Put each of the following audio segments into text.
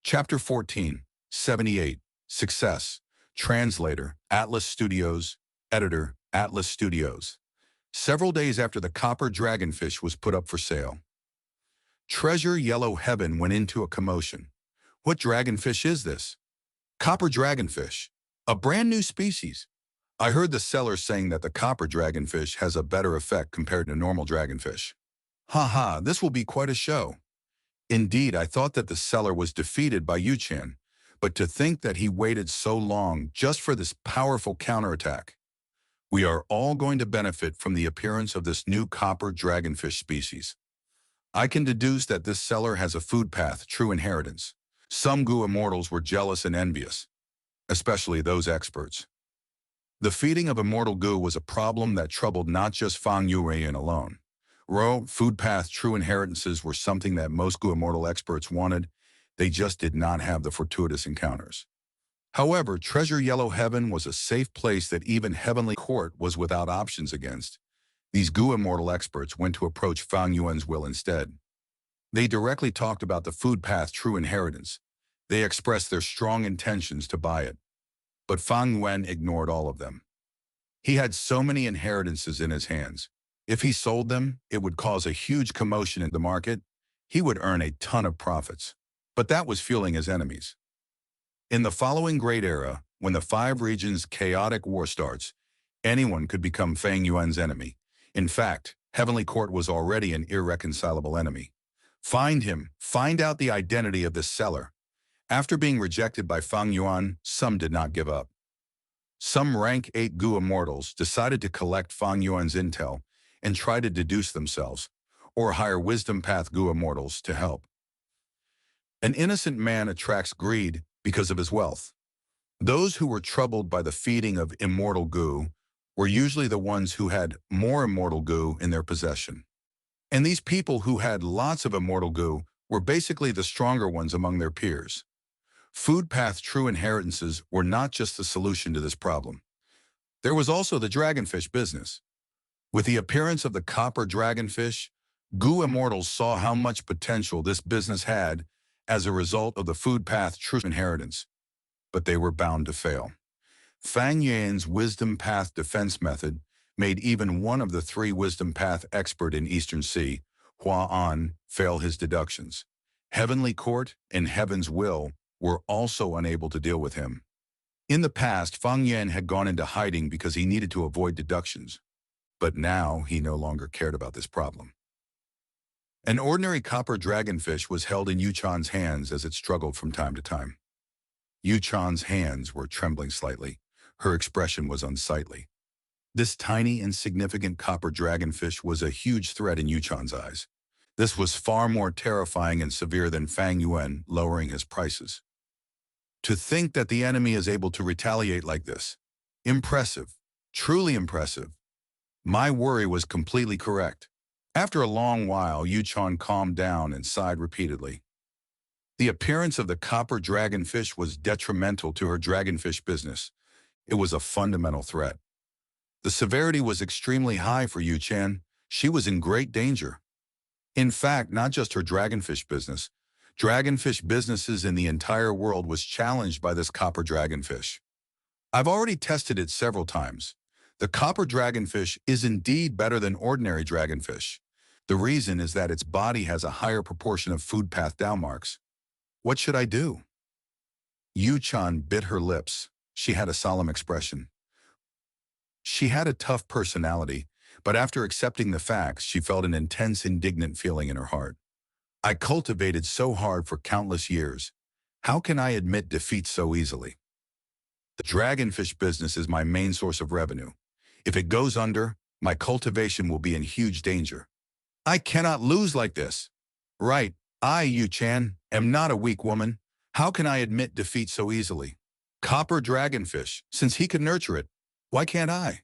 Chapter 14, 78, Success. Translator, Atlas Studios. Editor, Atlas Studios. Several days after the copper dragonfish was put up for sale, Treasure Yellow Heaven went into a commotion. What dragonfish is this? Copper dragonfish, a brand new species. I heard the seller saying that the copper dragonfish has a better effect compared to normal dragonfish. Haha, this will be quite a show. Indeed, I thought that the seller was defeated by Yuchan, but to think that he waited so long just for this powerful counterattack. We are all going to benefit from the appearance of this new copper dragonfish species. I can deduce that this seller has a food path, true inheritance. Some Gu immortals were jealous and envious, especially those experts. The feeding of immortal Gu was a problem that troubled not just Fang Yuan alone. Food path true inheritances were something that most Gu immortal experts wanted. They just did not have the fortuitous encounters. However, Treasure Yellow Heaven was a safe place that even Heavenly Court was without options against. These Gu immortal experts went to approach Fang Yuan's will instead. They directly talked about the food path true inheritance. They expressed their strong intentions to buy it. But Fang Yuan ignored all of them. He had so many inheritances in his hands. If he sold them, it would cause a huge commotion in the market. He would earn a ton of profits. But that was fueling his enemies. In the following Great Era, when the 5 regions' chaotic war starts, anyone could become Fang Yuan's enemy. In fact, Heavenly Court was already an irreconcilable enemy. Find him. Find out the identity of this seller. After being rejected by Fang Yuan, some did not give up. Some rank 8 Gu immortals decided to collect Fang Yuan's intel and try to deduce themselves, or hire wisdom path Gu immortals to help. An innocent man attracts greed because of his wealth. Those who were troubled by the feeding of immortal Gu were usually the ones who had more immortal Gu in their possession. And these people who had lots of immortal Gu were basically the stronger ones among their peers. Food path true inheritances were not just the solution to this problem. There was also the dragonfish business. With the appearance of the copper dragonfish, Gu immortals saw how much potential this business had as a result of the food path true inheritance. But they were bound to fail. Fang Yuan's wisdom path defense method made even one of the 3 wisdom path expert in Eastern Sea, Hua An, fail his deductions. Heavenly Court and Heaven's Will were also unable to deal with him. In the past, Fang Yuan had gone into hiding because he needed to avoid deductions. But now he no longer cared about this problem. An ordinary copper dragonfish was held in Yuchan's hands as it struggled from time to time. Yuchan's hands were trembling slightly. Her expression was unsightly. This tiny, insignificant copper dragonfish was a huge threat in Yuchan's eyes. This was far more terrifying and severe than Fang Yuan lowering his prices. To think that the enemy is able to retaliate like this. Impressive. Truly impressive. My worry was completely correct. After a long while, Yuchan calmed down and sighed repeatedly. The appearance of the copper dragonfish was detrimental to her dragonfish business. It was a fundamental threat. The severity was extremely high for Yuchan. She was in great danger. In fact, not just her dragonfish businesses in the entire world was challenged by this copper dragonfish. I've already tested it several times. The copper dragonfish is indeed better than ordinary dragonfish. The reason is that its body has a higher proportion of food path Dao marks. What should I do? Yuchan bit her lips. She had a solemn expression. She had a tough personality, but after accepting the facts, she felt an intense, indignant feeling in her heart. I cultivated so hard for countless years. How can I admit defeat so easily? The dragonfish business is my main source of revenue. If it goes under, my cultivation will be in huge danger. I cannot lose like this. Right, I, Yuchan, am not a weak woman. How can I admit defeat so easily? Copper dragonfish, since he could nurture it, why can't I?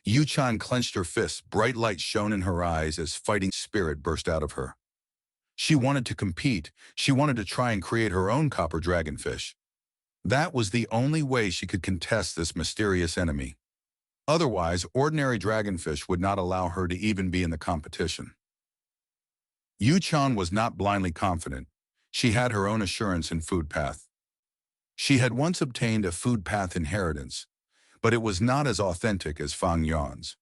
Yuchan clenched her fists, bright light shone in her eyes as fighting spirit burst out of her. She wanted to compete. She wanted to try and create her own copper dragonfish. That was the only way she could contest this mysterious enemy. Otherwise, ordinary dragonfish would not allow her to even be in the competition. Yuchan was not blindly confident. She had her own assurance in food path. She had once obtained a food path inheritance, but it was not as authentic as Fang Yuan's.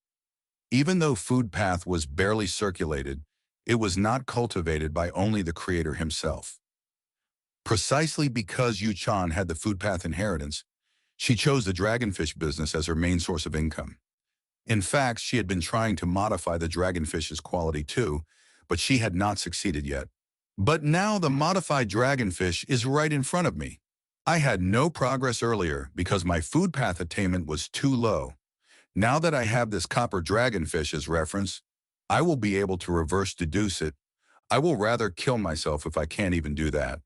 Even though food path was barely circulated, it was not cultivated by only the creator himself. Precisely because Yu Chan had the food path inheritance, she chose the dragonfish business as her main source of income. In fact, she had been trying to modify the dragonfish's quality too, but she had not succeeded yet. But now the modified dragonfish is right in front of me. I had no progress earlier because my food path attainment was too low. Now that I have this copper dragonfish as reference, I will be able to reverse deduce it. I will rather kill myself if I can't even do that.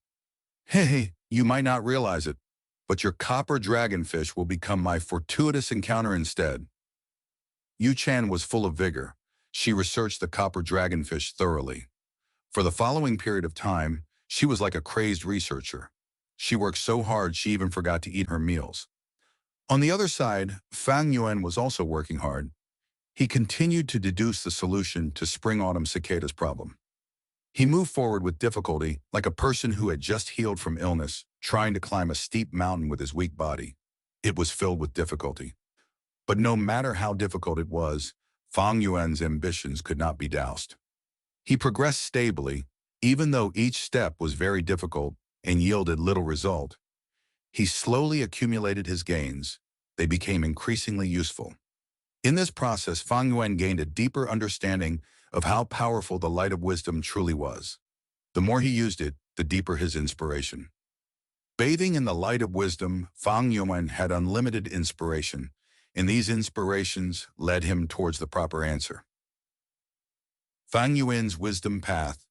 Hey, you might not realize it, but your copper dragonfish will become my fortuitous encounter instead. Yu Chan was full of vigor. She researched the copper dragonfish thoroughly. For the following period of time, she was like a crazed researcher. She worked so hard she even forgot to eat her meals. On the other side, Fang Yuan was also working hard. He continued to deduce the solution to spring-autumn cicadas problem. He moved forward with difficulty, like a person who had just healed from illness, trying to climb a steep mountain with his weak body. It was filled with difficulty. But no matter how difficult it was, Fang Yuan's ambitions could not be doused. He progressed stably, even though each step was very difficult and yielded little result. He slowly accumulated his gains. They became increasingly useful. In this process, Fang Yuan gained a deeper understanding of how powerful the light of wisdom truly was. The more he used it, the deeper his inspiration. Bathing in the light of wisdom, Fang Yuan had unlimited inspiration, and these inspirations led him towards the proper answer. Fang Yuan's wisdom path.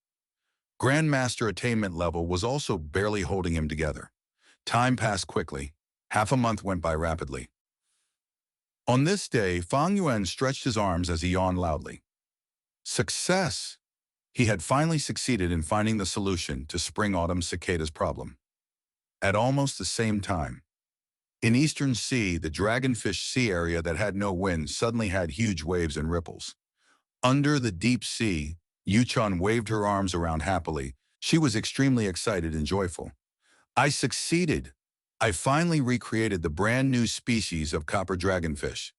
Grandmaster attainment level was also barely holding him together. Time passed quickly. Half a month went by rapidly. On this day, Fang Yuan stretched his arms as he yawned loudly. Success! He had finally succeeded in finding the solution to spring-autumn cicadas problem. At almost the same time, in Eastern Sea, the dragonfish sea area that had no wind suddenly had huge waves and ripples. Under the deep sea, Yu Chan waved her arms around happily. She was extremely excited and joyful. I succeeded. I finally recreated the brand new species of copper dragonfish.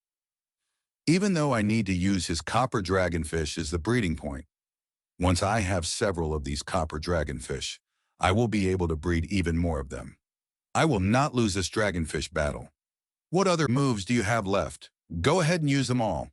Even though I need to use his copper dragonfish as the breeding point, once I have several of these copper dragonfish, I will be able to breed even more of them. I will not lose this dragonfish battle. What other moves do you have left? Go ahead and use them all.